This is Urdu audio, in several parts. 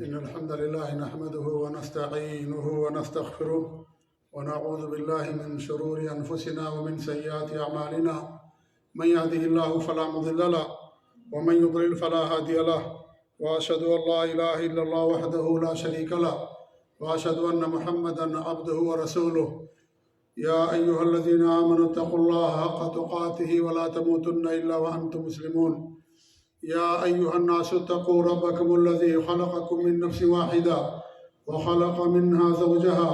إن الحمد لله نحمده ونستعينه ونستغفره ونعوذ بالله من شرور أنفسنا ومن سيئات أعمالنا من يهده الله فلا مضل له ومن يضلل فلا هادي له وأشهد أن لا إله إلا الله وحده لا شريك له وأشهد أن محمدا عبده ورسوله يا أيها الذين آمنوا اتقوا الله حق تقاته ولا تموتن إلا وأنتم مسلمون يا أيها الناس اتقوا ربكم الذي خلقكم من نفس واحدة وخلق منها زوجها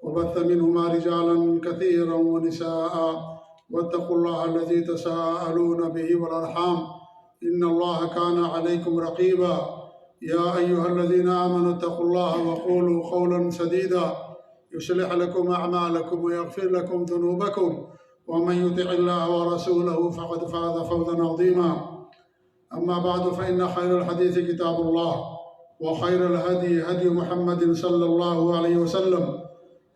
وبث منهما رجالا كثيرا ونساء واتقوا الله الذي تساءلون به والأرحام إن الله كان عليكم رقيبا يا أيها الذين آمنوا اتقوا الله وقولوا قولا سديدا يصلح لكم أعمالكم ويغفر لكم ذنوبكم ومن يطع الله ورسوله فقد فاز فوزا عظيما أما بعد فإن خير الحديث كتاب الله وخير الهدي هدي محمد صلى الله عليه وسلم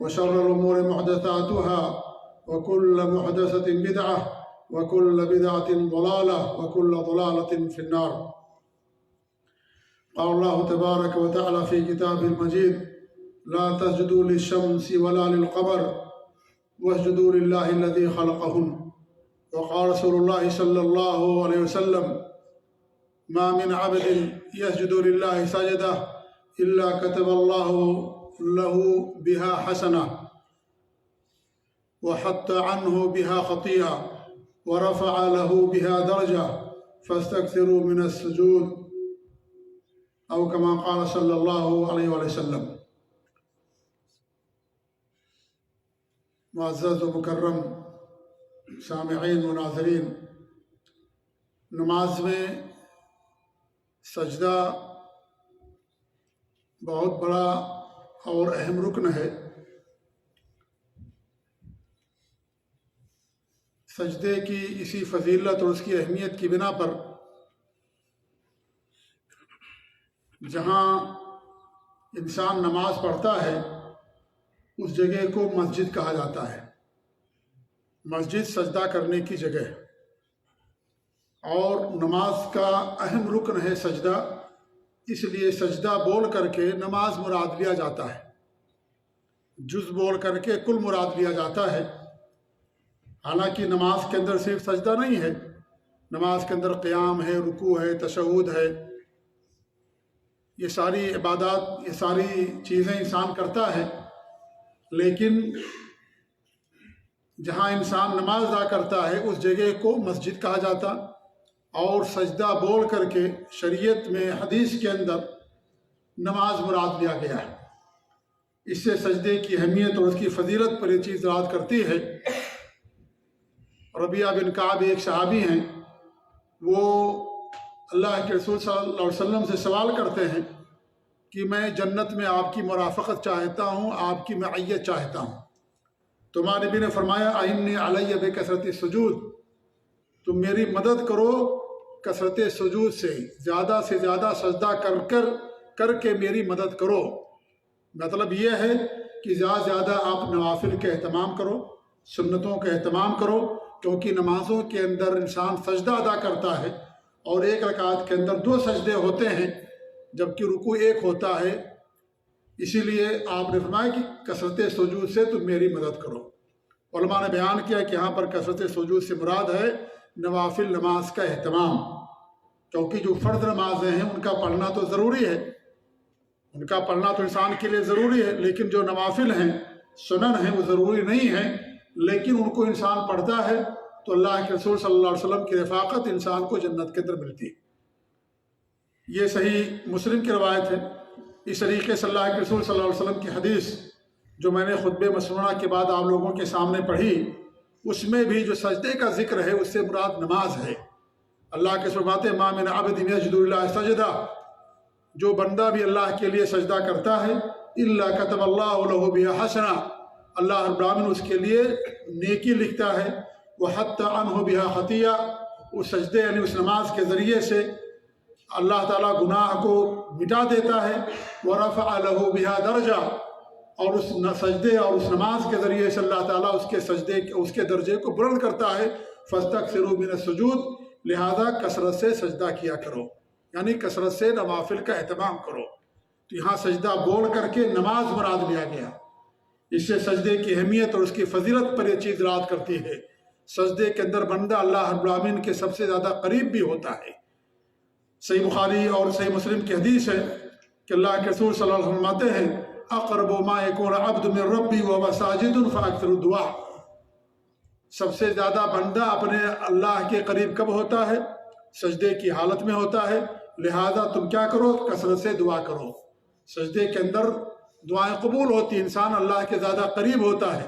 وشر الأمور محدثاتها وكل محدثة بدعة وكل بدعة ضلالة وكل ضلالة في النار. قال الله تبارك وتعالى في كتابه المجيد: لا تسجدوا للشمس ولا للقمر واسجدوا لله الذي خلقهن. وقال رسول الله صلى الله عليه وسلم: ما من عبد يسجد لله سجدة إلا كتب الله له بها حسنة وحط عنه بها خطيئة ورفع له بها درجة فاستكثروا من السجود، أو كما قال صلى الله عليه وسلم. معزز و مکرم سامعین و ناظرین، نماز میں سجدہ بہت بڑا اور اہم رکن ہے۔ سجدے کی اسی فضیلت اور اس کی اہمیت کی بنا پر جہاں انسان نماز پڑھتا ہے اس جگہ کو مسجد کہا جاتا ہے۔ مسجد سجدہ کرنے کی جگہ ہے اور نماز کا اہم رکن ہے سجدہ، اس لیے سجدہ بول کر کے نماز مراد لیا جاتا ہے، جز بول کر کے کل مراد لیا جاتا ہے۔ حالانکہ نماز کے اندر صرف سجدہ نہیں ہے، نماز کے اندر قیام ہے، رکوع ہے، تشہد ہے، یہ ساری عبادات، یہ ساری چیزیں انسان کرتا ہے، لیکن جہاں انسان نماز ادا کرتا ہے اس جگہ کو مسجد کہا جاتا، اور سجدہ بول کر کے شریعت میں حدیث کے اندر نماز مراد لیا گیا ہے۔ اس سے سجدے کی اہمیت اور اس کی فضیلت پر یہ چیز دلالت کرتی ہے۔ ربیعہ بن کعب ایک صحابی ہیں، وہ اللہ کے رسول صلی اللہ علیہ وسلم سے سوال کرتے ہیں کہ میں جنت میں آپ کی مرافقت چاہتا ہوں، آپ کی معیت چاہتا ہوں۔ تو ہمارے نبی نے فرمایا: اعنی علی بکثرۃ السجود، تم میری مدد کرو کثرت سجود سے زیادہ سجدہ کر کے میری مدد کرو۔ مطلب یہ ہے کہ زیادہ آپ نوافل کا اہتمام کرو، سنتوں کا اہتمام کرو، کیونکہ نمازوں کے اندر انسان سجدہ ادا کرتا ہے اور ایک رکعت کے اندر 2 سجدے ہوتے ہیں جبکہ رکوع 1 ہوتا ہے۔ اسی لیے آپ نے فرمایا کہ کثرت سجود سے تم میری مدد کرو۔ علماء نے بیان کیا کہ یہاں پر کثرت سجود سے مراد ہے نوافل نماز کا اہتمام، کیونکہ جو فرض نمازیں ہیں ان کا پڑھنا تو ضروری ہے، ان کا پڑھنا تو انسان کے لیے ضروری ہے، لیکن جو نوافل ہیں، سنن ہیں، وہ ضروری نہیں ہیں، لیکن ان کو انسان پڑھتا ہے تو اللہ کے رسول صلی اللہ علیہ وسلم کی رفاقت انسان کو جنت کے اندر ملتی ہے۔ یہ صحیح مسلم کی روایت ہے۔ اس طریقے سے اللہ کے رسول صلی اللہ علیہ وسلم کی حدیث جو میں نے خطبہ مسنونہ کے بعد آپ لوگوں کے سامنے پڑھی، اس میں بھی جو سجدے کا ذکر ہے اس سے مراد نماز ہے۔ اللہ کے فرماتے ہیں: ما من عبد یسجد للہ سجدہ، جو بندہ بھی اللہ کے لیے سجدہ کرتا ہے، الا کتب اللہ لہ بہا حسنہ، اللہ رب العالمین اس کے لیے نیکی لکھتا ہے، وحط عنہ بہا خطیئہ، اس سجدے یعنی اس نماز کے ذریعے سے اللہ تعالیٰ گناہ کو مٹا دیتا ہے، ورفع لہ بہا درجہ، اور اس سجدے اور اس نماز کے ذریعے سے اللہ تعالیٰ اس کے درجے کو بلند کرتا ہے۔ فاستکثروا من السجود، لہذا کثرت سے سجدہ کیا کرو، یعنی کثرت سے نوافل کا اہتمام کرو۔ تو یہاں سجدہ بول کر کے نماز مراد لیا گیا۔ اس سے سجدے کی اہمیت اور اس کی فضیلت پر یہ چیز رات کرتی ہے۔ سجدے کے اندر بندہ اللہ رب العالمین کے سب سے زیادہ قریب بھی ہوتا ہے۔ صحیح بخاری اور صحیح مسلم کی حدیث ہے کہ اللہ کے رسول صلی اللہ علیہ وسلم فرماتے ہیں اقرب ما یکون العبد من ربی وهو ساجد فاکثر الدعاء۔ سب سے زیادہ بندہ اپنے اللہ کے قریب کب ہوتا ہے؟ سجدے کی حالت میں ہوتا ہے، لہذا تم کیا کرو؟ کثرت سے دعا کرو۔ سجدے کے اندر دعائیں قبول ہوتی، انسان اللہ کے زیادہ قریب ہوتا ہے،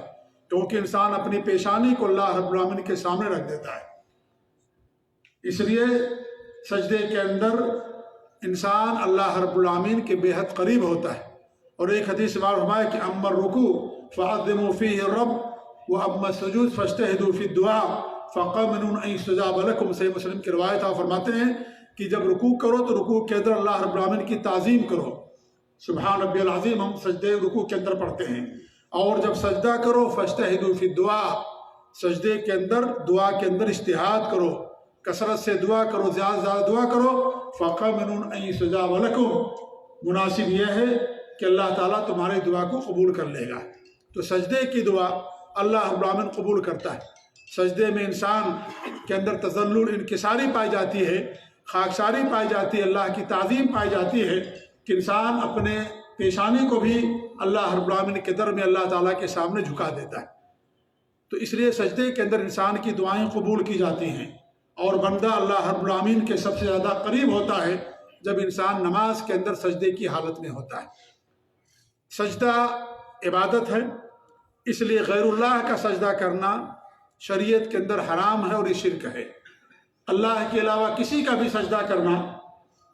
کیونکہ انسان اپنی پیشانی کو اللہ رب العالمین کے سامنے رکھ دیتا ہے۔ اس لیے سجدے کے اندر انسان اللہ رب العالمین کے بے حد قریب ہوتا ہے۔ اور ایک حدیث میں فرمایا کہ اما الرکوع فعظموا فیہ الرب واما السجود فاجتہدوا فی الدعاء فقمنوا ان یستجاب لکم۔ صحیح مسلم کی روایت آپ فرماتے ہیں کہ جب رکوع کرو تو رکوع کے اندر اللہ رب العالمین کی تعظیم کرو، سبحان ربی العظیم ہم سجدے رکوع کے اندر پڑھتے ہیں۔ اور جب سجدہ کرو فاجتہدوا فی الدعاء، سجدے کے اندر دعا کے اندر اجتہاد کرو، کثرت سے دعا کرو، زیادہ زیادہ دعا کرو۔ فقمنوا ان یستجاب لکم، مناسب یہ ہے کہ اللہ تعالیٰ تمہاری دعا کو قبول کر لے گا۔ تو سجدے کی دعا اللہ رب العالمین قبول کرتا ہے۔ سجدے میں انسان کے اندر تذلل انکساری پائی جاتی ہے، خاکساری پائی جاتی ہے، اللہ کی تعظیم پائی جاتی ہے کہ انسان اپنے پیشانی کو بھی اللہ رب العالمین کے در میں اللہ تعالیٰ کے سامنے جھکا دیتا ہے۔ تو اس لیے سجدے کے اندر انسان کی دعائیں قبول کی جاتی ہیں، اور بندہ اللہ رب العالمین کے سب سے زیادہ قریب ہوتا ہے جب انسان نماز کے اندر سجدے کی حالت میں ہوتا ہے۔ سجدہ عبادت ہے، اس لیے غیر اللہ کا سجدہ کرنا شریعت کے اندر حرام ہے اور یہ شرک ہے۔ اللہ کے علاوہ کسی کا بھی سجدہ کرنا،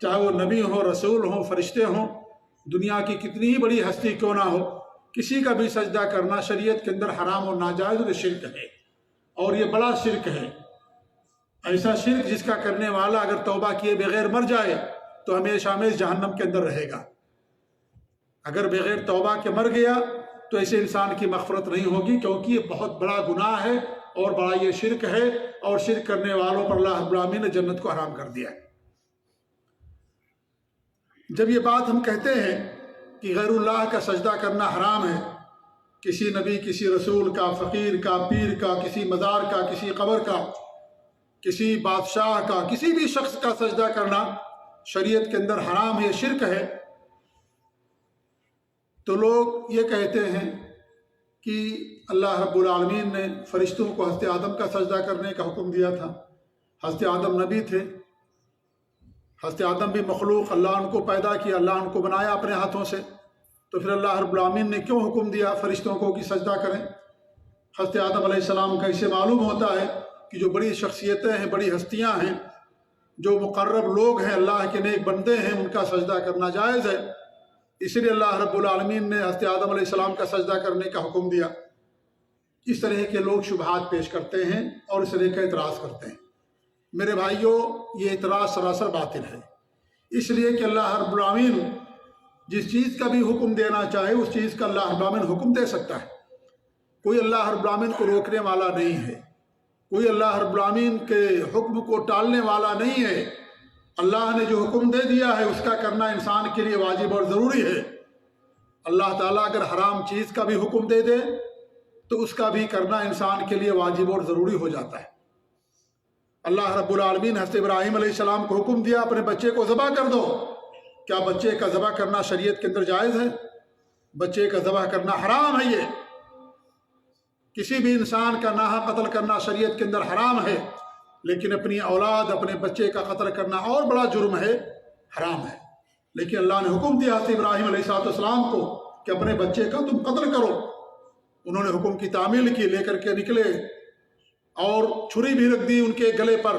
چاہے وہ نبی ہو، رسول ہو، فرشتے ہوں، دنیا کی کتنی ہی بڑی ہستی کیوں نہ ہو، کسی کا بھی سجدہ کرنا شریعت کے اندر حرام اور ناجائز اور شرک ہے، اور یہ بڑا شرک ہے۔ ایسا شرک جس کا کرنے والا اگر توبہ کیے بغیر مر جائے تو ہمیشہ ہمیشہ جہنم کے اندر رہے گا۔ اگر بغیر توبہ کے مر گیا تو ایسے انسان کی مغفرت نہیں ہوگی، کیونکہ یہ بہت بڑا گناہ ہے اور بڑا یہ شرک ہے، اور شرک کرنے والوں پر اللہ رب العالمین نے جنت کو حرام کر دیا ہے۔ جب یہ بات ہم کہتے ہیں کہ غیر اللہ کا سجدہ کرنا حرام ہے، کسی نبی، کسی رسول کا، فقیر کا، پیر کا، کسی مزار کا، کسی قبر کا، کسی بادشاہ کا، کسی بھی شخص کا سجدہ کرنا شریعت کے اندر حرام ہے، شرک ہے، تو لوگ یہ کہتے ہیں کہ اللہ رب العالمین نے فرشتوں کو حضرت آدم کا سجدہ کرنے کا حکم دیا تھا۔ حضرت آدم نبی تھے، حضرت آدم بھی مخلوق، اللہ ان کو پیدا کیا، اللہ ان کو بنایا اپنے ہاتھوں سے، تو پھر اللہ رب العالمین نے کیوں حکم دیا فرشتوں کو کہ سجدہ کریں؟ حضرت آدم علیہ السلام کا اسے معلوم ہوتا ہے کہ جو بڑی شخصیتیں ہیں، بڑی ہستیاں ہیں، جو مقرب لوگ ہیں، اللہ کے نیک بندے ہیں، ان کا سجدہ کرنا جائز ہے، اس لیے اللہ رب العالمین نے حضرت آدم علیہ السلام کا سجدہ کرنے کا حکم دیا۔ اس طرح کے لوگ شبہات پیش کرتے ہیں اور اس طرح کا اعتراض کرتے ہیں۔ میرے بھائیوں، یہ اعتراض سراسر باطل ہے، اس لیے کہ اللہ رب العالمین جس چیز کا بھی حکم دینا چاہے اس چیز کا اللہ رب العالمین حکم دے سکتا ہے۔ کوئی اللہ رب العالمین کو روکنے والا نہیں ہے، کوئی اللہ رب العالمین کے حکم کو ٹالنے والا نہیں ہے۔ اللہ نے جو حکم دے دیا ہے اس کا کرنا انسان کے لیے واجب اور ضروری ہے۔ اللہ تعالیٰ اگر حرام چیز کا بھی حکم دے دے تو اس کا بھی کرنا انسان کے لیے واجب اور ضروری ہو جاتا ہے۔ اللہ رب العالمین حضرت ابراہیم علیہ السلام کو حکم دیا اپنے بچے کو ذبح کر دو، کیا بچے کا ذبح کرنا شریعت کے اندر جائز ہے؟ بچے کا ذبح کرنا حرام ہے۔ یہ کسی بھی انسان کا ناحق قتل کرنا شریعت کے اندر حرام ہے، لیکن اپنی اولاد، اپنے بچے کا قتل کرنا اور بڑا جرم ہے، حرام ہے۔ لیکن اللہ نے حکم دیا حضرت ابراہیم علیہ السلام کو کہ اپنے بچے کا تم قتل کرو۔ انہوں نے حکم کی تعمیل کی، لے کر کے نکلے اور چھری بھی رکھ دی ان کے گلے پر،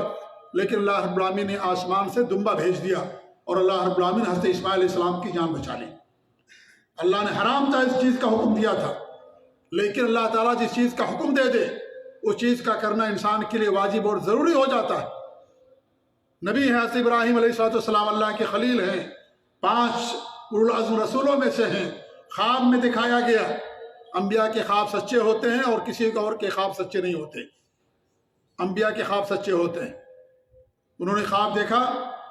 لیکن اللہ رب العالمین نے آسمان سے دمبا بھیج دیا اور اللہ رب العالمین حضرت اسماعیل علیہ السلام کی جان بچا لی۔ اللہ نے حرام تھا اس چیز کا حکم دیا تھا، لیکن اللہ تعالیٰ جس چیز کا حکم دے دے اس چیز کا کرنا انسان کے لیے واجب اور ضروری ہو جاتا ہے۔ نبی ہیں حضرت ابراہیم علیہ السلام، اللہ کے خلیل ہیں، 5 اولو العزم رسولوں میں سے ہیں۔ خواب میں دکھایا گیا، انبیاء کے خواب سچے ہوتے ہیں اور کسی اور کے خواب سچے نہیں ہوتے، انبیاء کے خواب سچے ہوتے ہیں۔ انہوں نے خواب دیکھا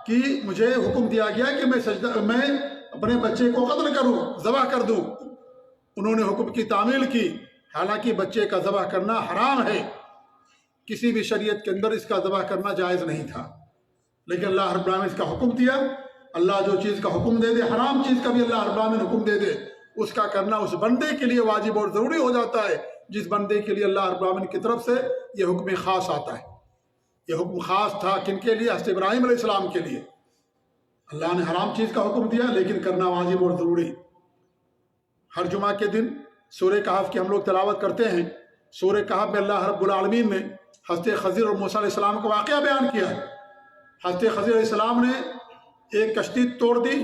کہ مجھے حکم دیا گیا کہ میں اپنے بچے کو قتل کروں، ذبح کر دوں۔ انہوں نے حکم کی تعمیل کی، حالانکہ بچے کا ذبح کرنا حرام ہے، کسی بھی شریعت کے اندر اس کا ذبح کرنا جائز نہیں تھا، لیکن اللہ رب العالمین اس کا حکم دیا۔ اللہ جو چیز کا حکم دے دے، حرام چیز کا بھی اللہ رب العالمین حکم دے دے، اس کا کرنا اس بندے کے لیے واجب اور ضروری ہو جاتا ہے جس بندے کے لیے اللہ رب العالمین کی طرف سے یہ حکم خاص آتا ہے۔ یہ حکم خاص تھا کن کے لیے؟ حضرت ابراہیم علیہ السلام کے لیے۔ اللہ نے حرام چیز کا حکم دیا لیکن کرنا واجب اور ضروری۔ ہر جمعہ کے دن سورہ کہف کی ہم لوگ تلاوت کرتے ہیں۔ سورہ کہف میں اللہ رب العالمین نے حضرت خضر اور موسیٰ علیہ السلام کا واقعہ بیان کیا ہے۔ حضرت خضر علیہ السلام نے ایک کشتی توڑ دی۔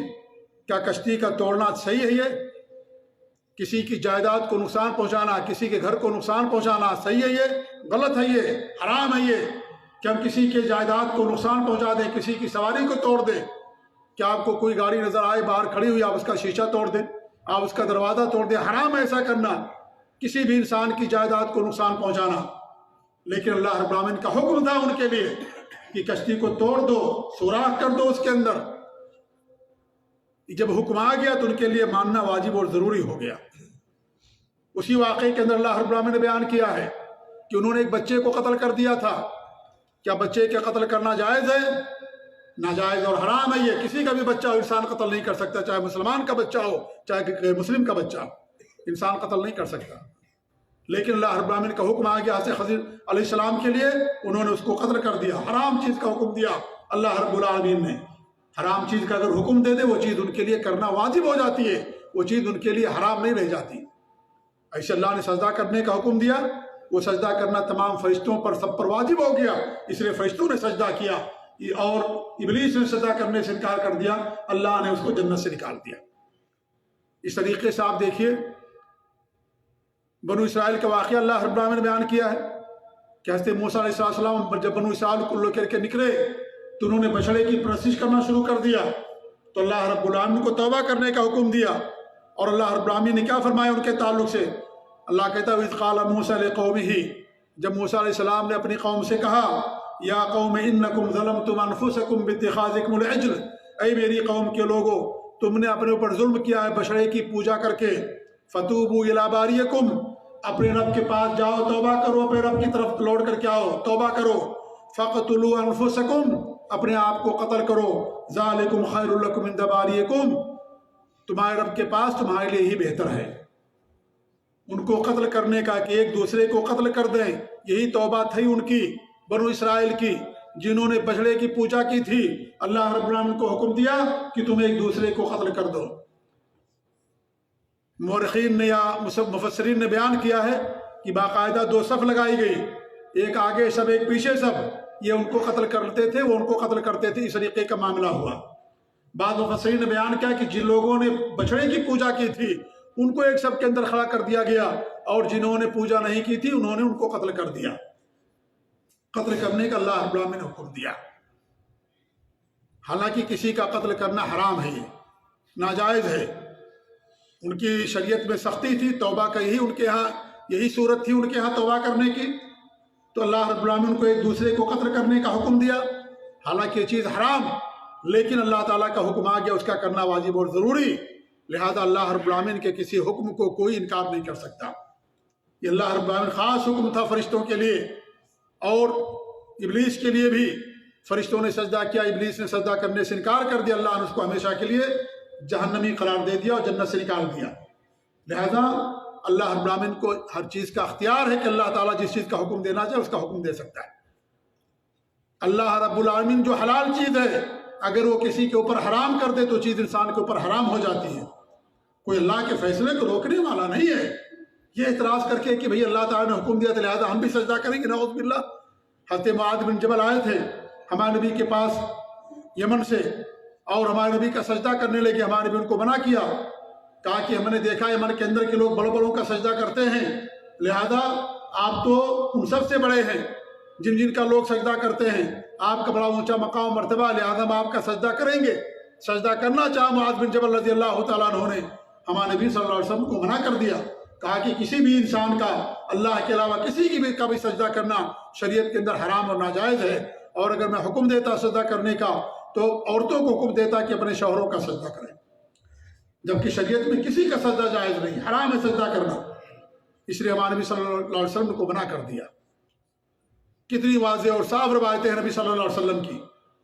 کیا کشتی کا توڑنا صحیح ہے؟ یہ کسی کی جائیداد کو نقصان پہنچانا، کسی کے گھر کو نقصان پہنچانا صحیح ہے؟ یہ غلط ہے، یہ حرام ہے۔ یہ کہ ہم کسی کے جائیداد کو نقصان پہنچا دیں، کسی کی سواری کو توڑ دیں۔ کیا آپ کو کوئی گاڑی نظر آئے باہر کھڑی ہوئی، آپ اس کا شیشہ توڑ دیں، آپ اس کا دروازہ توڑ دیں؟ حرام ہے ایسا کرنا، کسی بھی انسان کی جائیداد کو نقصان پہنچانا۔ لیکن اللہ رب العالمین کا حکم تھا ان کے لیے کہ کشتی کو توڑ دو، سوراخ کر دو اس کے اندر۔ جب حکم آ گیا تو ان کے لیے ماننا واجب اور ضروری ہو گیا۔ اسی واقعے کے اندر اللہ رب العالمین نے بیان کیا ہے کہ انہوں نے ایک بچے کو قتل کر دیا تھا۔ کیا بچے کے قتل کرنا جائز ہے؟ ناجائز اور حرام ہے۔ یہ کسی کا بھی بچہ ہو انسان قتل نہیں کر سکتا، چاہے مسلمان کا بچہ ہو چاہے غیر مسلم کا بچہ ہو، انسان قتل نہیں کر سکتا۔ لیکن اللہ رب العالمین کا حکم آ گیا حضرت خضر علیہ السلام کے لیے، انہوں نے اس کو قتل کر دیا۔ حرام چیز کا حکم دیا اللہ رب العالمین نے۔ حرام چیز کا اگر حکم دے دے وہ چیز ان کے لیے کرنا واجب ہو جاتی ہے، وہ چیز ان کے لیے حرام نہیں رہ جاتی۔ ایسے اللہ نے سجدہ کرنے کا حکم دیا، وہ سجدہ کرنا تمام فرشتوں پر سب پر واجب ہو گیا، اس لیے فرشتوں نے سجدہ کیا، اور ابلیس نے سجدہ کرنے سے انکار کر دیا، اللہ نے اس کو جنت سے نکال دیا۔ اس طریقے سے آپ دیکھیے بنو اسرائیل کا واقعہ اللہ رب العالمین نے بیان کیا ہے کہ حضرت موسیٰ علیہ السلام جب بنو اسرائیل کو لے کر کے نکلے تو انہوں نے بچڑے کی پرستش کرنا شروع کر دیا، تو اللہ رب العالمین کو توبہ کرنے کا حکم دیا۔ اور اللہ رب العالمین نے کیا فرمایا ان کے تعلق سے؟ اللہ کہتا ہے اذ قال موسیٰ لقومہ، جب موسیٰ علیہ السلام نے اپنی قوم سے کہا یا قوم انکم ظلمتم انفسکم باتخاذکم العجل، اے میری قوم کے لوگوں تم نے اپنے اوپر ظلم کیا ہے بچڑے کی پوجا کر کے، فتوبوا الی باریکم، اپنے رب کے پاس جاؤ، توبہ کرو، اپنے رب کی طرف لوٹ کر کے آؤ، توبہ کرو، فقتلوا انفسکم، اپنے آپ کو قتل کرو، ذالکم خیر لکم عند باریکم، تمہارے رب کے پاس تمہارے لیے ہی بہتر ہے۔ ان کو قتل کرنے کا کہ ایک دوسرے کو قتل کر دیں، یہی توبہ تھی ان کی، بنو اسرائیل کی، جنہوں نے بچڑے کی پوجا کی تھی۔ اللہ رب العالمین کو حکم دیا کہ تم ایک دوسرے کو قتل کر دو۔ مورخین نے یا مفسرین نے بیان کیا ہے کہ باقاعدہ دو صف لگائی گئی، ایک آگے سب ایک پیچھے سب، یہ ان کو قتل کرتے تھے وہ ان کو قتل کرتے تھے، اس طریقے کا معاملہ ہوا۔ بعض مفسرین نے بیان کیا کہ جن لوگوں نے بچڑے کی پوجا کی تھی ان کو ایک صف کے اندر کھڑا کر دیا گیا، اور جنہوں نے پوجا نہیں کی تھی انہوں نے ان کو قتل کر دیا۔ قتل کرنے کا اللہ رب العالمین نے حکم دیا، حالانکہ کسی کا قتل کرنا حرام ہے، یہ ناجائز ہے۔ ان کی شریعت میں سختی تھی، توبہ کا ان کے ہاں یہی صورت تھی ان کے ہاں توبہ کرنے کی، تو اللہ رب العالمین کو ایک دوسرے کو قتل کرنے کا حکم دیا، حالانکہ یہ چیز حرام، لیکن اللہ تعالیٰ کا حکم آ گیا، اس کا کرنا واجب اور ضروری، لہذا اللہ رب العالمین کے کسی حکم کو کوئی انکار نہیں کر سکتا۔ یہ اللہ رب العالمین خاص حکم تھا فرشتوں کے لیے، اور ابلیس کے لیے بھی۔ فرشتوں نے سجدہ کیا، ابلیس نے سجدہ کرنے سے انکار کر دیا، اللہ نے اس کو ہمیشہ کے لیے جہنمی قرار دے دیا اور جنت سے نکال دیا۔ لہذا اللہ رب العالمین کو ہر چیز کا اختیار ہے کہ اللہ تعالیٰ جس چیز کا حکم دینا چاہے اس کا حکم دے سکتا ہے۔ اللہ رب العالمین جو حلال چیز ہے اگر وہ کسی کے اوپر حرام کر دے تو چیز انسان کے اوپر حرام ہو جاتی ہے، کوئی اللہ کے فیصلے کو روکنے والا نہیں ہے۔ یہ اعتراض کر کے کہ بھئی اللہ تعالیٰ نے حکم دیا تھا لہذا ہم بھی سجدہ کریں گے، نعوذ باللہ۔ حضرت معاذ بن جبل آئے تھے ہمارے نبی کے پاس یمن سے، اور ہمارے نبی کا سجدہ کرنے لگے، ہمارے نبی ان کو منع کیا، کہا کہ ہم نے دیکھا یمن کے اندر کے لوگ بڑوں بڑوں کا سجدہ کرتے ہیں، لہذا آپ تو ان سب سے بڑے ہیں جن جن کا لوگ سجدہ کرتے ہیں، آپ کا بڑا اونچا مقام مرتبہ، لہذا ہم آپ کا سجدہ کریں گے۔ سجدہ کرنا چاہا معاذ بن جبل رضی اللہ تعالیٰ عنہ نے، ہمارے نبی صلی اللہ علیہ وسلم کو منع کر دیا، کہا کہ کسی بھی انسان کا اللہ کے علاوہ کسی کی بھی کا بھی سجدہ کرنا شریعت کے اندر حرام اور ناجائز ہے، اور اگر میں حکم دیتا سجدہ کرنے کا تو عورتوں کو حکم دیتا کہ اپنے شوہروں کا سجدہ کریں۔ جبکہ شریعت میں کسی کا سجدہ جائز نہیں، حرام ہے سجدہ کرنا، اس لیے ہمارے نبی صلی اللہ علیہ وسلم کو منع کر دیا۔ کتنی واضح اور صاف روایتیں ہیں نبی صلی اللہ علیہ وسلم کی،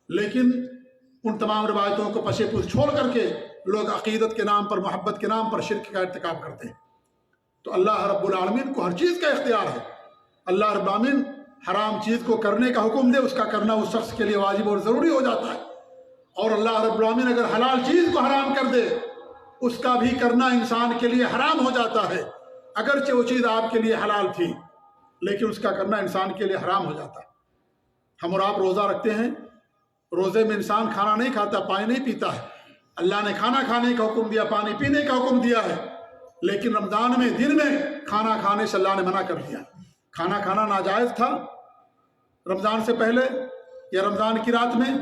لیکن ان تمام روایتوں کو پشے پوش چھوڑ کر کے لوگ عقیدت کے نام پر، محبت کے نام پر شرک کا ارتکاب کرتے ہیں۔ تو اللہ رب العالمین کو ہر چیز کا اختیار ہے۔ اللہ رب العالمین حرام چیز کو کرنے کا حکم دے، اس کا کرنا اس شخص کے لیے واجب اور ضروری ہو جاتا ہے، اور اللہ رب العالمین اگر حلال چیز کو حرام کر دے، اس کا بھی کرنا انسان کے لیے حرام ہو جاتا ہے، اگرچہ وہ چیز آپ کے لیے حلال تھی لیکن اس کا کرنا انسان کے لیے حرام ہو جاتا ہے۔ ہم اور آپ روزہ رکھتے ہیں، روزے میں انسان کھانا نہیں کھاتا، پانی نہیں پیتا ہے، اللہ نے کھانا کھانے کا حکم دیا، پانی پینے کا حکم دیا ہے، لیکن رمضان میں دن میں کھانا کھانے سے اللہ نے منع کر دیا۔ کھانا کھانا ناجائز تھا رمضان سے پہلے یا رمضان کی رات میں،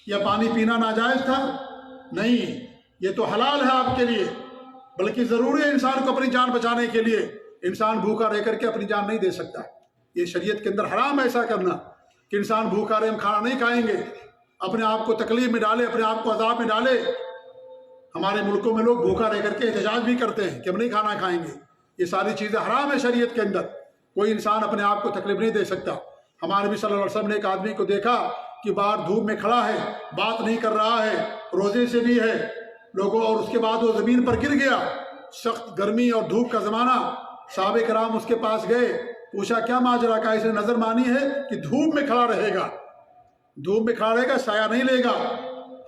یا پانی پینا ناجائز تھا؟ نہیں، یہ تو حلال ہے آپ کے لیے، بلکہ ضروری ہے انسان کو اپنی جان بچانے کے لیے۔ انسان بھوکا رہ کر کے اپنی جان نہیں دے سکتا، یہ شریعت کے اندر حرام ہے ایسا کرنا کہ انسان بھوکا رہے، ہم کھانا نہیں کھائیں گے، اپنے آپ کو تکلیف میں ڈالے، اپنے آپ کو عذاب میں ڈالے۔ ہمارے ملکوں میں لوگ بھوکا رہ کر کے احتجاج بھی کرتے ہیں کہ ہم نہیں کھانا کھائیں گے۔ یہ ساری چیزیں حرام ہے شریعت کے اندر، کوئی انسان اپنے آپ کو تکلیف نہیں دے سکتا۔ ہمارے نبی صلی اللہ علیہ وسلم نے ایک آدمی کو دیکھا کہ باہر دھوپ میں کھڑا ہے، بات نہیں کر رہا ہے، روزے سے بھی ہے لوگوں، اور اس کے بعد وہ زمین پر گر گیا، سخت گرمی اور دھوپ کا زمانہ۔ صحابہ کرام اس کے پاس گئے، پوچھا کیا ماجرا کا؟ اس نے نظر مانی ہے کہ دھوپ میں کھڑا رہے گا، دھوپ میں کھڑا رہے گا، سایہ نہیں لے گا۔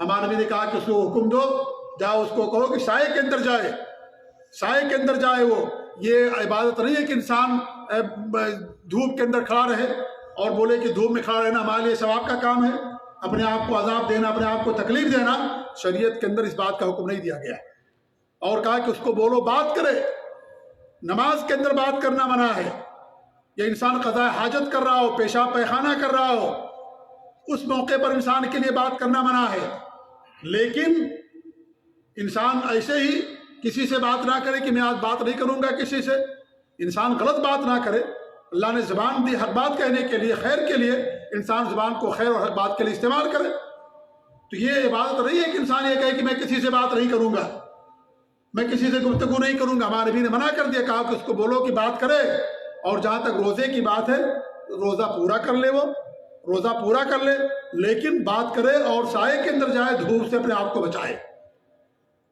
ہمارے نبی نے کہا کہ اس کو حکم دو، جاؤ اس کو کہو کہ سائے کے اندر جائے، سائے کے اندر جائے۔ وہ یہ عبادت نہیں ہے کہ انسان دھوپ کے اندر کھڑا رہے اور بولے کہ دھوپ میں کھڑا رہنا ہمارے لیے ثواب کا کام ہے، اپنے آپ کو عذاب دینا، اپنے آپ کو تکلیف دینا۔ شریعت کے اندر اس بات کا حکم نہیں دیا گیا، اور کہا کہ اس کو بولو بات کرے۔ نماز کے اندر بات کرنا منع ہے، یا انسان قضاء حاجت کر رہا ہو، پیشاب پیخانہ کر رہا ہو، اس موقع پر انسان کے لیے بات کرنا منع ہے، لیکن انسان ایسے ہی کسی سے بات نہ کرے کہ میں آج بات نہیں کروں گا کسی سے، انسان غلط بات نہ کرے۔ اللہ نے زبان دی حق بات کہنے کے لیے، خیر کے لیے، انسان زبان کو خیر اور حق بات کے لیے استعمال کرے۔ تو یہ عبادت نہیں ہے کہ انسان یہ کہے کہ میں کسی سے بات نہیں کروں گا، میں کسی سے گفتگو نہیں کروں گا۔ ہمارے نبی نے منع کر دیا، کہا کہ اس کو بولو کہ بات کرے۔ اور جہاں تک روزے کی بات ہے، روزہ پورا کر لے، وہ روزہ پورا کر لے، لیکن بات کرے اور سائے کے اندر جائے، دھوپ سے اپنے آپ کو بچائے۔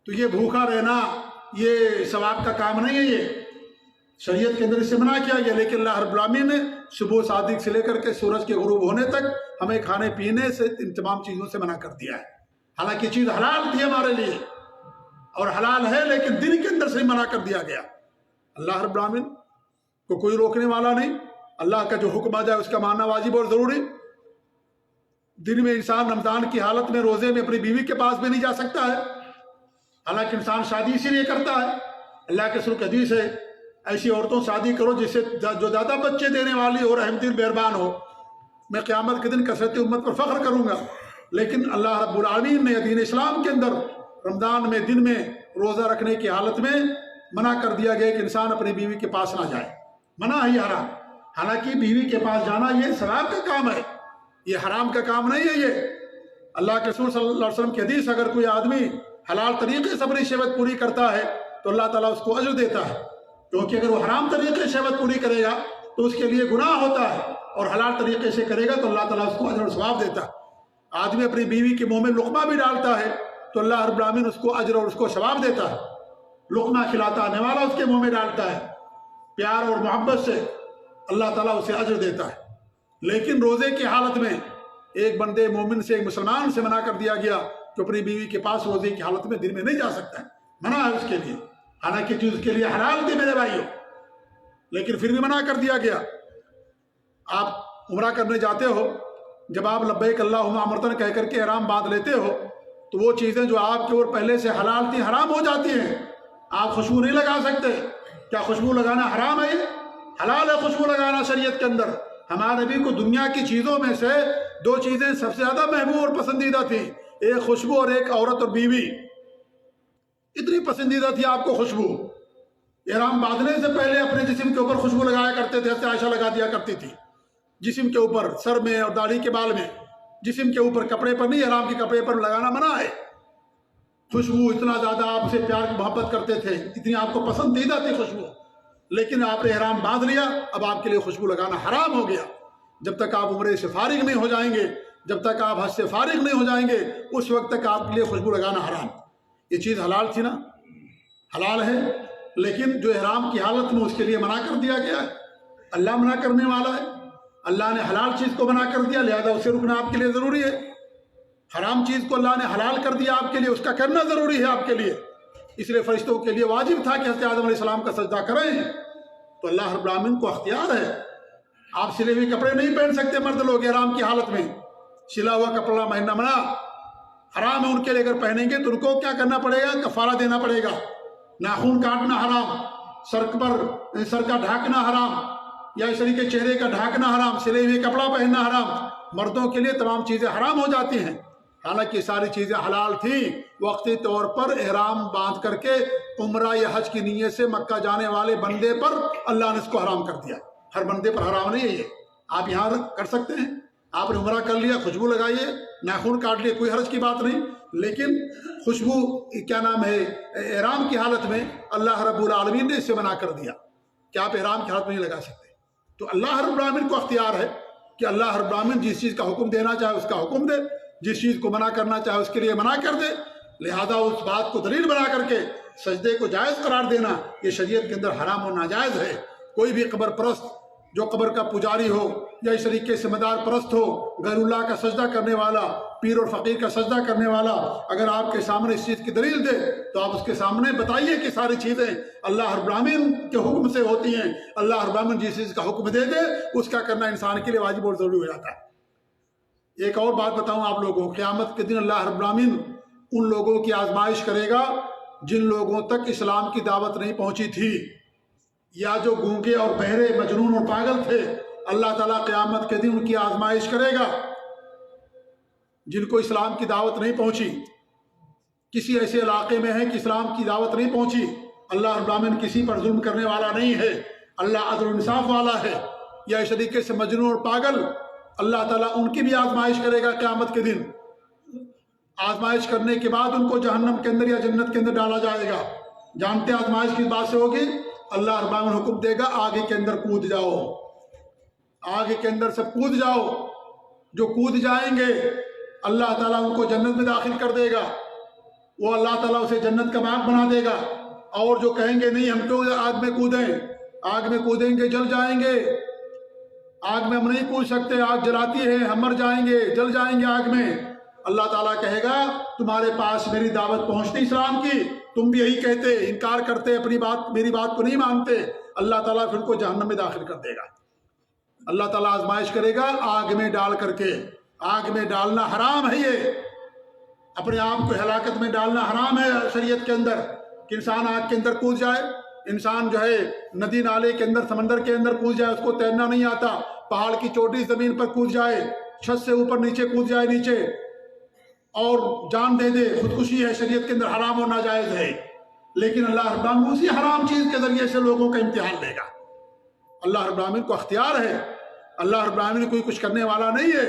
تو یہ بھوکا رہنا یہ ثواب کا کام نہیں ہے، یہ شریعت کے اندر اس سے منع کیا گیا۔ لیکن اللہ رب العالمین نے صبح صادق سے لے کر کے سورج کے غروب ہونے تک ہمیں کھانے پینے سے، ان تمام چیزوں سے منع کر دیا ہے۔ حالانکہ یہ چیز حلال تھی ہمارے لیے اور حلال ہے، لیکن دن کے اندر سے منع کر دیا گیا۔ اللہ رب العالمین کو کوئی روکنے والا نہیں، اللہ کا جو حکم آ جائے اس کا ماننا واجب اور ضروری۔ دن میں انسان رمضان کی حالت میں روزے میں اپنی بیوی کے پاس بھی نہیں جا سکتا ہے، حالانکہ انسان شادی اسی لیے کرتا ہے۔ اللہ کے رسول کی حدیث ہے، ایسی عورتوں شادی کرو جس سے جو زیادہ بچے دینے والی ہو، رحم دل مہربان ہو، میں قیامت کے دن کثرت امت پر فخر کروں گا۔ لیکن اللہ رب العالمین نے دین اسلام کے اندر رمضان میں دن میں روزہ رکھنے کی حالت میں منع کر دیا گیا کہ انسان اپنی بیوی کے پاس نہ جائے، منع ہے یہ حرام۔ حالانکہ بیوی کے پاس جانا یہ ثواب کا کام ہے، یہ حرام کا کام نہیں ہے۔ یہ اللہ کے رسول صلی اللہ علیہ وسلم کی حدیث، اگر کوئی آدمی حلال طریقے سے اپنی شہوت پوری کرتا ہے تو اللہ تعالیٰ اس کو اجر دیتا ہے، کیونکہ اگر وہ حرام طریقے سے شہوت پوری کرے گا تو اس کے لیے گناہ ہوتا ہے، اور حلال طریقے سے کرے گا تو اللہ تعالیٰ اس کو اجر اور ثواب دیتا ہے۔ آدمی اپنی بیوی کے منہ میں لقمہ بھی ڈالتا ہے تو اللہ رب العالمین اس کو اجر اور اس کو ثواب دیتا ہے۔ لقمہ کھلاتا آنے والا اس کے منہ میں ڈالتا ہے، پیار اور محبت سے اللہ تعالیٰ اسے اجر دیتا ہے۔ لیکن روزے کی حالت میں ایک بندے مومن سے، ایک مسلمان سے منع کر دیا گیا کہ اپنی بیوی کے پاس روزے کی حالت میں دن میں نہیں جا سکتا ہے، منع ہے اس کے لیے، حالانکہ چیز اس کے لیے حلال تھی میرے بھائیوں، لیکن پھر بھی منع کر دیا گیا۔ آپ عمرہ کرنے جاتے ہو، جب آپ لبیک اللہم عمرتن کہہ کر کے احرام باندھ لیتے ہو تو وہ چیزیں جو آپ کے اوپر پہلے سے حلال تھی حرام ہو جاتی ہیں۔ آپ خوشبو نہیں لگا سکتے، کیا خوشبو لگانا حرام ہے؟ یہ حلال ہے خوشبو لگانا شریعت کے اندر۔ ہمارے نبی کو دنیا کی چیزوں میں سے دو چیزیں سب سے زیادہ محبوب اور پسندیدہ تھی، ایک خوشبو اور ایک عورت اور بیوی۔ اتنی پسندیدہ تھی آپ کو خوشبو، احرام باندھنے سے پہلے اپنے جسم کے اوپر خوشبو لگایا کرتے تھے، حضرت عائشہ لگا دیا کرتی تھی جسم کے اوپر، سر میں اور داڑھی کے بال میں، جسم کے اوپر، کپڑے پر نہیں، احرام کے کپڑے پر لگانا منع ہے۔ خوشبو اتنا زیادہ آپ سے پیار محبت کرتے تھے، اتنی آپ کو پسندیدہ تھی خوشبو، لیکن آپ نے احرام باندھ لیا، اب آپ کے لیے خوشبو لگانا حرام ہو گیا۔ جب تک آپ عمرے سے فارغ نہیں ہو جائیں گے، جب تک آپ حج سے فارغ نہیں ہو جائیں گے، اس وقت تک آپ کے لیے خوشبو لگانا حرام۔ یہ چیز حلال تھی نا، حلال ہے، لیکن جو احرام کی حالت میں اس کے لیے منع کر دیا گیا ہے۔ اللہ منع کرنے والا ہے، اللہ نے حلال چیز کو منع کر دیا، لہذا اسے رکنا آپ کے لیے ضروری ہے۔ حرام چیز کو اللہ نے حلال کر دیا آپ کے لیے، اس کا کرنا ضروری ہے آپ کے لیے۔ اس لیے فرشتوں کے لیے واجب تھا کہ حضرت آدم علیہ السلام کا سجدہ کریں، تو اللہ رب العالمین کو اختیار ہے۔ آپ سلے ہوئے کپڑے نہیں پہن سکتے مرد لوگ احرام کی حالت میں، سلا ہوا کپڑا پہننا منع، حرام ہے ان کے لیے۔ اگر پہنیں گے تو ان کو کیا کرنا پڑے گا؟ کفارہ دینا پڑے گا۔ ناخن کاٹنا حرام، سر کا ڈھانکنا حرام، یا اس طریقے چہرے کا ڈھانکنا حرام، سلے ہوئے کپڑا پہننا حرام۔ مردوں کے لیے تمام چیزیں حرام ہو جاتی ہیں، حالانکہ یہ ساری چیزیں حلال تھیں۔ وقتی طور پر احرام باندھ کر کے عمرہ یا حج کی نیت سے مکہ جانے والے بندے پر اللہ نے اس کو حرام کر دیا۔ ہر بندے پر حرام نہیں ہے یہ۔ آپ یہاں کر سکتے ہیں، آپ نے عمرہ کر لیا، خوشبو لگائیے، ناخن کاٹ لیے، کوئی حرج کی بات نہیں، لیکن خوشبو کیا نام ہے احرام کی حالت میں اللہ رب العالمین نے اس سے منع کر دیا کہ آپ احرام کی حالت میں نہیں لگا سکتے۔ تو اللہ رب العالمین کو اختیار ہے کہ اللہ رب العالمین جس چیز کا حکم دینا چاہے اس کا حکم دے، جس چیز کو منع کرنا چاہے اس کے لیے منع کر دے۔ لہذا اس بات کو دلیل بنا کر کے سجدے کو جائز قرار دینا یہ شریعت کے اندر حرام و ناجائز ہے۔ کوئی بھی قبر پرست جو قبر کا پجاری ہو یا اس طریقے سے مدار پرست ہو، غیر اللہ کا سجدہ کرنے والا، پیر اور فقیر کا سجدہ کرنے والا، اگر آپ کے سامنے اس چیز کی دلیل دے تو آپ اس کے سامنے بتائیے کہ ساری چیزیں اللہ رب العالمین کے حکم سے ہوتی ہیں۔ اللہ رب العالمین جس چیز کا حکم دے دے اس کا کرنا انسان کے لیے واجب اور ضروری ہو جاتا ہے۔ ایک اور بات بتاؤں آپ لوگوں کو، قیامت کے دن اللہ رب العالمین ان لوگوں کی آزمائش کرے گا جن لوگوں تک اسلام کی دعوت نہیں پہنچی تھی، یا جو گونگے اور بہرے، مجنون اور پاگل تھے، اللہ تعالیٰ قیامت کے دن ان کی آزمائش کرے گا۔ جن کو اسلام کی دعوت نہیں پہنچی، کسی ایسے علاقے میں ہے کہ اسلام کی دعوت نہیں پہنچی، اللہ رب العالمین کسی پر ظلم کرنے والا نہیں ہے، اللہ عدل و انصاف والا ہے، یا اس طریقے سے مجنون اور پاگل، اللہ تعالیٰ ان کی بھی آزمائش کرے گا قیامت کے دن۔ آزمائش کرنے کے بعد ان کو جہنم کے اندر یا جنت کے اندر ڈالا جائے گا۔ جانتے آزمائش کس بات سے ہوگی؟ اللہ رب العالمین حکم دے گا آگے کے اندر کود جاؤ، آگے کے اندر سب کود جاؤ۔ جو کود جائیں گے اللہ تعالیٰ ان کو جنت میں داخل کر دے گا، وہ اللہ تعالیٰ اسے جنت کا باغ بنا دے گا۔ اور جو کہیں گے نہیں ہم تو آگ میں کودیں، آگ میں کودیں گے جل جائیں گے، آگ میں ہم نہیں کود سکتے، آگ جلاتی ہے، ہم مر جائیں گے، جل جائیں گے آگ میں، اللہ تعالیٰ کہے گا تمہارے پاس میری دعوت پہنچتی اسلام کی، تم بھی یہی کہتے، انکار کرتے، اپنی بات میری بات کو نہیں مانتے، اللہ تعالیٰ پھر کو جہنم میں داخل کر دے گا۔ اللہ تعالیٰ آزمائش کرے گا آگ میں ڈال کر کے۔ آگ میں ڈالنا حرام ہے، یہ اپنے آپ کو ہلاکت میں ڈالنا حرام ہے شریعت کے اندر، کہ انسان آگ کے اندر کود جائے، انسان جو ہے ندی نالے کے اندر، سمندر کے اندر کود جائے، اس کو تیرنا نہیں آتا، پہاڑ کی چوٹی زمین پر کود جائے، چھت سے اوپر نیچے کود جائے نیچے اور جان دے دے، خودکشی ہے، شریعت کے اندر حرام و ناجائز ہے۔ لیکن اللہ رب العالمین اسی حرام چیز کے ذریعے سے لوگوں کا امتحان لے گا۔ اللہ رب العالمین کو اختیار ہے، اللہ رب العالمین کوئی کچھ کرنے والا نہیں ہے،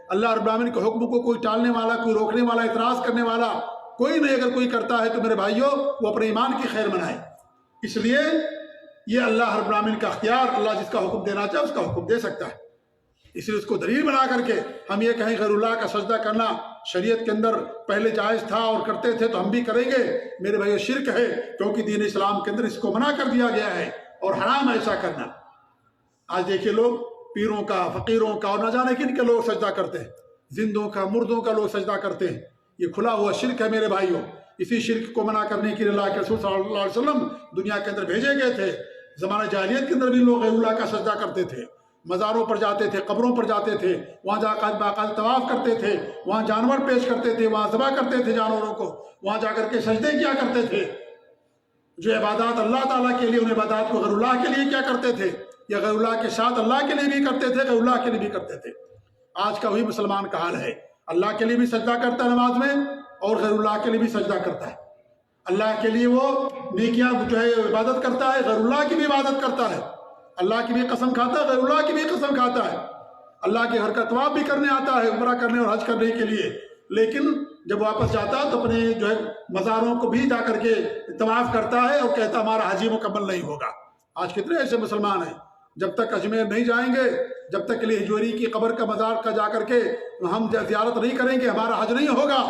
اللہ رب العالمین کے حکم کو کوئی ٹالنے والا، کوئی روکنے والا، اعتراض کرنے والا کوئی نہیں۔ اگر کوئی کرتا ہے تو میرے بھائیوں وہ اپنے ایمان کی خیر منائے۔ اس لیے یہ اللہ رب العالمین کا اختیار، اللہ جس کا حکم دینا چاہے اس کا حکم دے سکتا ہے۔ اس لیے اس کو دلیل بنا کر کے ہم یہ کہیں غیر اللہ کا سجدہ کرنا شریعت کے اندر پہلے جائز تھا اور کرتے تھے تو ہم بھی کریں گے، میرے بھائی شرک ہے، کیونکہ دین اسلام کے اندر اس کو منع کر دیا گیا ہے اور حرام ہے ایسا کرنا۔ آج دیکھیے لوگ پیروں کا، فقیروں کا اور نہ جانے کن کے لوگ سجدہ کرتے ہیں، زندوں کا، مردوں کا لوگ سجدہ کرتے ہیں، یہ کھلا ہوا شرک ہے میرے بھائیوں۔ اسی شرک کو منع کرنے کے لیے اللہ کے رسول صلی اللہ علیہ وسلم دنیا کے اندر بھیجے گئے تھے۔ زمانہ جاہلیت کے اندر بھی لوگ غیر اللہ کا سجدہ کرتے تھے، مزاروں پر جاتے تھے، قبروں پر جاتے تھے، وہاں جا کر باقاعدہ طواف کرتے تھے، وہاں جانور پیش کرتے تھے، وہاں ذبح کرتے تھے جانوروں کو، وہاں جا کر کے سجدے کیا کرتے تھے۔ جو عبادات اللہ تعالیٰ کے لیے، ان عبادات کو غیر اللہ کے لیے کیا کرتے تھے، یا غیر اللہ کے ساتھ اللہ کے لیے بھی کرتے تھے، غیر اللہ کے لیے بھی کرتے تھے۔ آج کا وہی مسلمان کا حال ہے، اللہ کے لیے بھی سجدہ کرتا ہے نماز میں اور غیر اللہ کے لیے بھی سجدہ کرتا ہے۔ اللہ کے لیے وہ نیکیاں جو ہے عبادت کرتا ہے، غیر اللہ کی بھی عبادت کرتا ہے، اللہ کی بھی قسم کھاتا ہے، غیر اللہ کی بھی قسم کھاتا ہے، اللہ کے گھر کا طواف بھی کرنے آتا ہے، عمرہ کرنے اور حج کرنے کے لیے، لیکن جب واپس جاتا تو اپنے جو ہے مزاروں کو بھی جا کر کے طواف کرتا ہے اور کہتا ہمارا حج مکمل نہیں ہوگا۔ آج کتنے ایسے مسلمان ہیں جب تک اجمیر نہیں جائیں گے، جب تک علی حجویری کی قبر کا مزار کا جا کر کے ہم زیارت نہیں کریں گے ہمارا حج نہیں ہوگا۔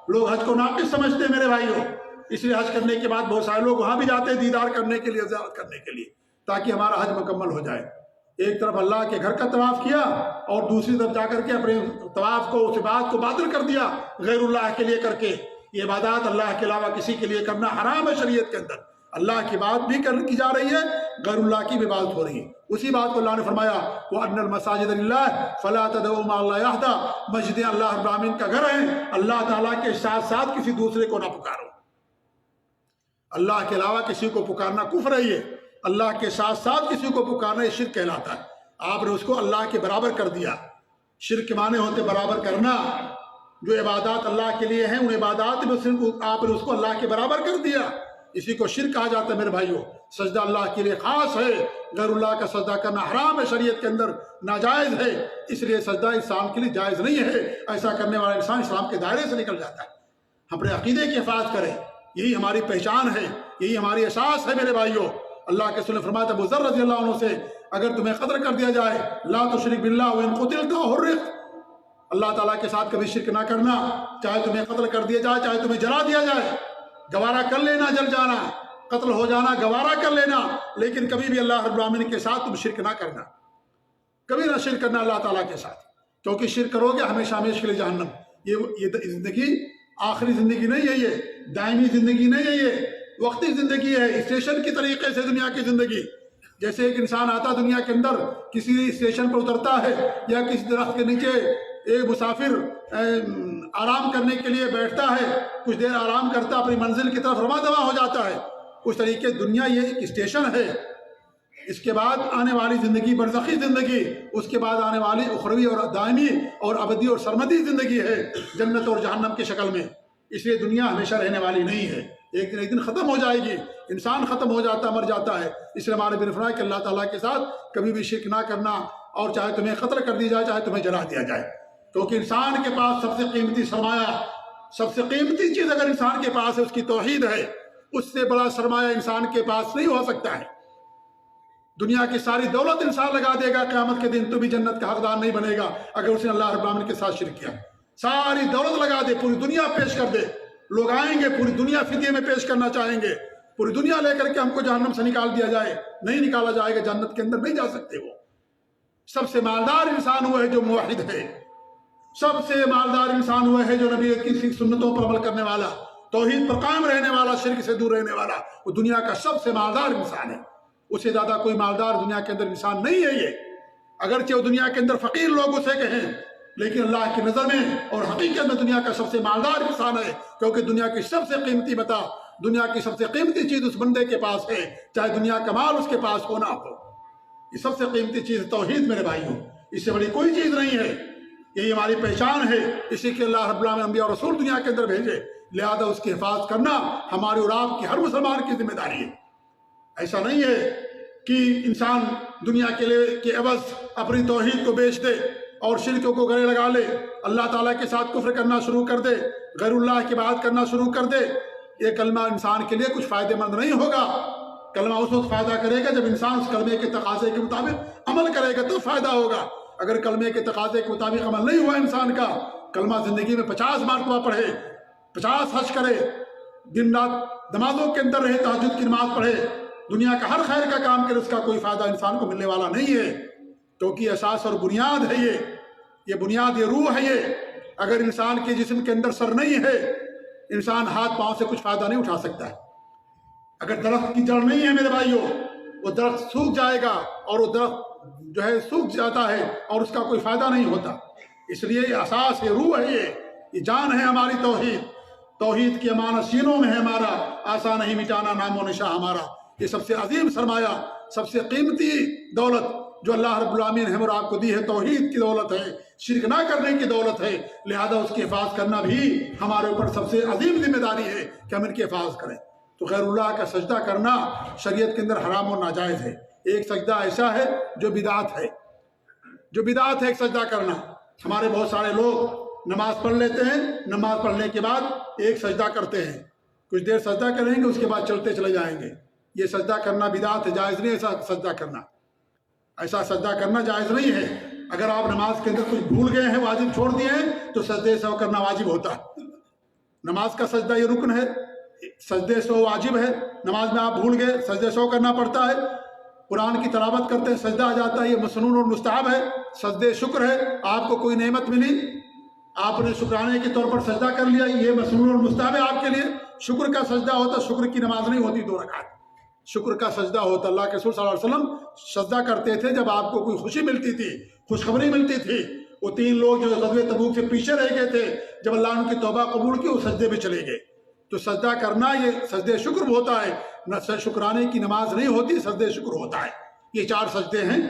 لوگ حج کو ناقص سمجھتے ہیں میرے بھائیوں، اس لیے حج کرنے کے بعد بہت سارے لوگ وہاں بھی جاتے ہیں دیدار کرنے کے لیے، زیارت کرنے کے لیے، تاکہ ہمارا حج مکمل ہو جائے۔ ایک طرف اللہ کے گھر کا طواف کیا اور دوسری طرف جا کر کے اپنے طواف کو، اس عبادت کو باطل کر دیا غیر اللہ کے لیے کر کے۔ یہ عبادات اللہ کے علاوہ کسی کے لیے کرنا حرام ہے شریعت کے اندر۔ اللہ کی بات بھی کی جا رہی ہے، غیر اللہ کی بھی بات ہو رہی ہے۔ اسی بات کو اللہ نے فرمایا وَأَنَّ الْمَسَاجِدَ لِلَّهِ فَلَا تَدْعُوا مَعَ اللَّهِ أَحَدًا، مسجدیں اللہ رب العالمین کا گھر ہیں، اللہ تعالیٰ کے ساتھ ساتھ کسی دوسرے کو نہ پکارو۔ اللہ کے علاوہ کسی کو پکارنا کفر ہے، یہ اللہ کے ساتھ ساتھ کسی کو پکارنا یہ شرک کہلاتا ہے۔ آپ نے اس کو اللہ کے برابر کر دیا۔ شرک کے معنی ہوتے برابر کرنا، جو عبادات اللہ کے لیے ہیں ان عبادات میں آپ نے اس کو اللہ کے برابر کر دیا، اسی کو شرک کہا جاتا ہے میرے بھائیوں۔ سجدہ اللہ کے لیے خاص ہے، غیر اللہ کا سجدہ کرنا حرام ہے، شریعت کے اندر ناجائز ہے، اس لیے سجدہ انسان کے لیے جائز نہیں ہے۔ ایسا کرنے والا انسان اسلام کے دائرے سے نکل جاتا ہے۔ ہم اپنے عقیدے کی حفاظت کریں، یہی ہماری پہچان ہے، یہی ہماری اساس ہے میرے بھائیوں۔ اللہ کے رسول نے فرمایا تھا ابو ذر رضی اللہ عنہ سے، اگر تمہیں قتل کر دیا جائے لا تشرک باللہ وان قتلت حرقت، اللہ تعالیٰ کے ساتھ کبھی شرک نہ کرنا، چاہے تمہیں قتل کر دیا جائے چاہے تمہیں جلا دیا جائے، گوارا کر لینا جل جانا، قتل ہو جانا گوارا کر لینا، لیکن کبھی بھی اللہ رب العالمین کے ساتھ تم شرک نہ کرنا، کبھی نہ شرک کرنا اللہ تعالیٰ کے ساتھ، کیونکہ شرک کرو گے ہمیشہ ہمیشہ کے لیے جہنم۔ یہ زندگی آخری زندگی نہیں ہے، یہ دائمی زندگی نہیں ہے، یہ وقتی زندگی ہے، اسٹیشن کی طریقے سے دنیا کی زندگی۔ جیسے ایک انسان آتا دنیا کے اندر، کسی اسٹیشن پر اترتا ہے یا کسی درخت کے نیچے ایک مسافر آرام کرنے کے لیے بیٹھتا ہے، کچھ دیر آرام کرتا اپنی منزل کی طرف رواں دواں ہو جاتا ہے، اس طریقے دنیا یہ ایک اسٹیشن ہے۔ اس کے بعد آنے والی زندگی برزخی زندگی، اس کے بعد آنے والی اخروی اور دائمی اور ابدی اور سرمدی زندگی ہے، جنت اور جہنم کی شکل میں۔ اس لیے دنیا ہمیشہ رہنے والی نہیں ہے، ایک دن ختم ہو جائے گی، انسان ختم ہو جاتا مر جاتا ہے۔ اس لیے ہمارے نبی نے فرمایا کہ اللہ تعالیٰ کے ساتھ کبھی بھی شرک نہ کرنا، اور چاہے تمہیں قتل کر دیا جائے چاہے تمہیں جلا دیا جائے، کیونکہ انسان کے پاس سب سے قیمتی سرمایہ، سب سے قیمتی چیز اگر انسان کے پاس ہے اس کی توحید ہے، اس سے بڑا سرمایہ انسان کے پاس نہیں ہو سکتا ہے۔ دنیا کی ساری دولت انسان لگا دے گا قیامت کے دن تو بھی جنت کا حقدار نہیں بنے گا اگر اس نے اللہ رب العالمین کے ساتھ شرک کیا۔ ساری دولت لگا دے، پوری دنیا پیش کر دے، لوگ آئیں گے پوری دنیا فدیے میں پیش کرنا چاہیں گے، پوری دنیا لے کر کے ہم کو جہنم سے نکال دیا جائے، نہیں نکالا جائے گا، جنت کے اندر نہیں جا سکتے۔ وہ سب سے مالدار انسان ہوا ہے جو موحد ہے، سب سے مالدار انسان ہوا ہے جو نبی کی سنتوں پر عمل کرنے والا، توحید پر قائم رہنے والا، شرک سے دور رہنے والا، وہ دنیا کا سب سے مالدار انسان ہے۔ اس سے زیادہ کوئی مالدار دنیا کے اندر انسان نہیں ہے۔ یہ اگرچہ وہ دنیا کے اندر فقیر لوگ اسے کہیں، لیکن اللہ کی نظر میں اور حقیقت میں دنیا کا سب سے مالدار انسان ہے، کیونکہ دنیا کی سب سے قیمتی متاع، دنیا کی سب سے قیمتی چیز اس بندے کے پاس ہے، چاہے دنیا کا مال اس کے پاس ہو نہ ہو۔ یہ سب سے قیمتی چیز توحید میرے بھائیوں، اس سے بڑی کوئی چیز نہیں ہے، یہی ہماری پہچان ہے، اسی کے اللہ رب العالمین انبیاء اور رسول دنیا کے اندر بھیجے، لہذا اس کی حفاظت کرنا ہماری اور آپ کی ہر مسلمان کی ذمہ داری ہے۔ ایسا نہیں ہے کہ انسان دنیا کے لیے کے عوض اپنی توحید کو بیچ دے اور شرکوں کو گلے لگا لے، اللہ تعالیٰ کے ساتھ کفر کرنا شروع کر دے، غیر اللہ کی بات کرنا شروع کر دے۔ یہ کلمہ انسان کے لیے کچھ فائدہ مند نہیں ہوگا۔ کلمہ اس وقت فائدہ کرے گا جب انسان اس کلمے کے تقاضے کے مطابق عمل کرے گا تو فائدہ ہوگا۔ اگر کلمے کے تقاضے کے مطابق عمل نہیں ہوا انسان کا، کلمہ زندگی میں 50 مرتبہ پڑھے، 50 حج کرے، دن رات نمازوں کے اندر رہے، تہجد کی نماز پڑھے، دنیا کا ہر خیر کا کام کرے، اس کا کوئی فائدہ انسان کو ملنے والا نہیں ہے، کیونکہ اساس اور بنیاد ہے یہ بنیاد، یہ روح ہے۔ یہ اگر انسان کے جسم کے اندر سر نہیں ہے، انسان ہاتھ پاؤں سے کچھ فائدہ نہیں اٹھا سکتا ہے۔ اگر درخت کی جڑ نہیں ہے میرے بھائیوں، وہ درخت سوکھ جائے گا، اور وہ درخت جو ہے سوکھ جاتا ہے اور اس کا کوئی فائدہ نہیں ہوتا۔ اس لیے یہ اساس، یہ روح ہے، یہ جان ہے ہماری توحید۔ توحید کی امانت سینوں میں ہے ہمارا، آسان نہیں مٹانا نام و نشاں ہمارا۔ یہ سب سے عظیم سرمایہ، سب سے قیمتی دولت جو اللہ رب العالمین نے ہم اور آپ کو دی ہے، توحید کی دولت ہے، شرک نہ کرنے کی دولت ہے، لہذا اس کی حفاظت کرنا بھی ہمارے اوپر سب سے عظیم ذمہ داری ہے کہ ہم ان کی حفاظت کریں۔ تو غیر اللہ کا سجدہ کرنا شریعت کے اندر حرام اور ناجائز ہے۔ ایک سجدہ ایسا ہے جو بدعت ہے، جو بدعت ہے ایک سجدہ کرنا۔ ہمارے بہت سارے لوگ نماز پڑھ لیتے ہیں، نماز پڑھنے کے بعد ایک سجدہ کرتے ہیں، کچھ دیر سجدہ کریں گے، اس کے بعد چلتے چلے جائیں گے۔ یہ سجدہ کرنا بدعت ہے، جائز نہیں ایسا سجدہ کرنا، ایسا سجدہ کرنا جائز نہیں ہے۔ اگر آپ نماز کے اندر کچھ بھول گئے ہیں، واجب چھوڑ دیے ہیں، تو سجدے سہو کرنا واجب ہوتا ہے۔ نماز کا سجدہ یہ رکن ہے، سجدے سہو واجب ہے۔ نماز میں آپ بھول گئے، سجدے سہو کرنا پڑتا ہے۔ قرآن کی تلاوت کرتے ہیں، سجدہ آ جاتا ہے، یہ مسنون اور مستحب ہے۔ سجدے شکر ہے، آپ کو کوئی نعمت ملی، آپ نے شکرانے کے طور پر سجدہ کر لیا، یہ مسنون اور مستحب ہے آپ کے لیے۔ شکر کا سجدہ ہوتا، شکر کی نماز نہیں ہوتی 2 رکعت، شکر کا سجدہ ہوتا۔ اللہ کے رسول صلی اللہ علیہ وسلم سجدہ کرتے تھے جب آپ کو کوئی خوشی ملتی تھی، خوشخبری ملتی تھی۔ وہ 3 لوگ جو غزوہ تبوک سے پیچھے رہ گئے تھے، جب اللہ نے ان کی توبہ قبول کی، وہ سجدے میں چلے گئے۔ تو سجدہ کرنا یہ سجدے شکر ہوتا ہے، نہ شکرانے کی نماز نہیں ہوتی، سجدے شکر ہوتا ہے۔ یہ 4 سجدے ہیں،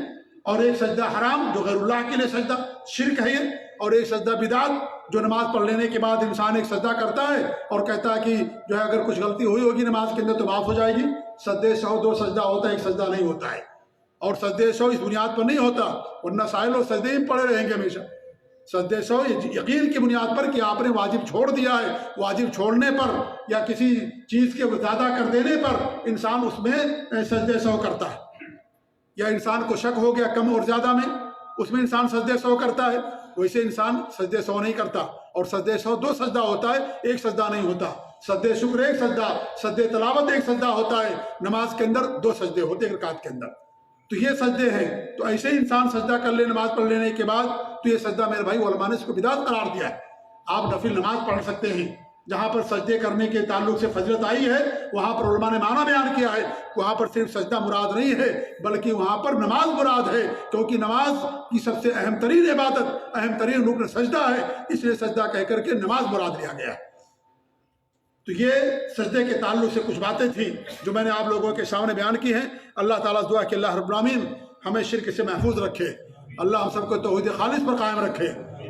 اور ایک سجدہ حرام جو غیر اللہ کے لیے سجدہ شرک ہے یہ، اور ایک سجدہ بدعت جو نماز پڑھ لینے کے بعد انسان ایک سجدہ کرتا ہے اور کہتا ہے کہ جو ہے اگر کچھ غلطی ہوئی ہوگی نماز کے اندر تو معاف ہو جائے گی۔ سجدے سہو 2 سجدہ ہوتا ہے، ایک سجدہ نہیں ہوتا ہے، اور سجدے سہو اس بنیاد پر نہیں ہوتا، ورنہ سارے لوگ سجدے ہی پڑے رہیں گے ہمیشہ۔ سجدے سہو یقین کی بنیاد پر کہ آپ نے واجب چھوڑ دیا ہے، واجب چھوڑنے پر یا کسی چیز کے زیادہ کر دینے پر انسان اس میں سجدے سہو کرتا ہے، یا انسان کو شک ہو گیا کم اور زیادہ میں، اس میں انسان سجدے سہو کرتا ہے۔ ویسے انسان سجدے سہو نہیں کرتا، اور سجدے سہو 2 سجدہ ہوتا ہے، ایک سجدہ نہیں ہوتا۔ سجدے شکر ایک سجدہ، سجدے تلاوت ایک سجدہ ہوتا ہے۔ نماز کے اندر 2 سجدے ہوتے ہیں ایک رکعت کے اندر، تو یہ سجدے ہیں۔ تو ایسے ہی انسان سجدہ کر لے نماز پڑھ لینے کے بعد، تو یہ سجدہ میرے بھائی علماء نے اس کو بدعت قرار دیا ہے۔ آپ نفل نماز پڑھ سکتے ہیں، جہاں پر سجدے کرنے کے تعلق سے فضیلت آئی ہے وہاں پر علماء نے معنی بیان کیا ہے، وہاں پر صرف سجدہ مراد نہیں ہے بلکہ وہاں پر نماز مراد ہے، کیونکہ نماز کی سب سے اہم ترین عبادت، اہم ترین رکن سجدہ ہے، اس لیے سجدہ کہہ کر کے نماز مراد لیا گیا ہے۔ تو یہ سجدے کے تعلق سے کچھ باتیں تھیں جو میں نے آپ لوگوں کے سامنے بیان کی ہیں۔ اللہ تعالیٰ سے دعا کہ اللہ رب العالمین ہمیں شرک سے محفوظ رکھے، اللہ ہم سب کو توحید خالص پر قائم رکھے،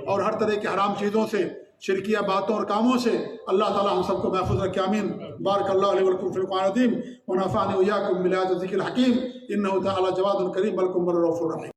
اور ہر طرح کی حرام چیزوں سے، شرکیہ باتوں اور کاموں سے اللہ تعالیٰ ہم سب کو محفوظ رکھے، آمین۔ بارک اللہ علیہ ولکم فی القرآن العظیم ونفعنی وإیاکم بالآیات والذکر الحکیم، انہ تعالی جواد کریم بل رؤوف رحیم۔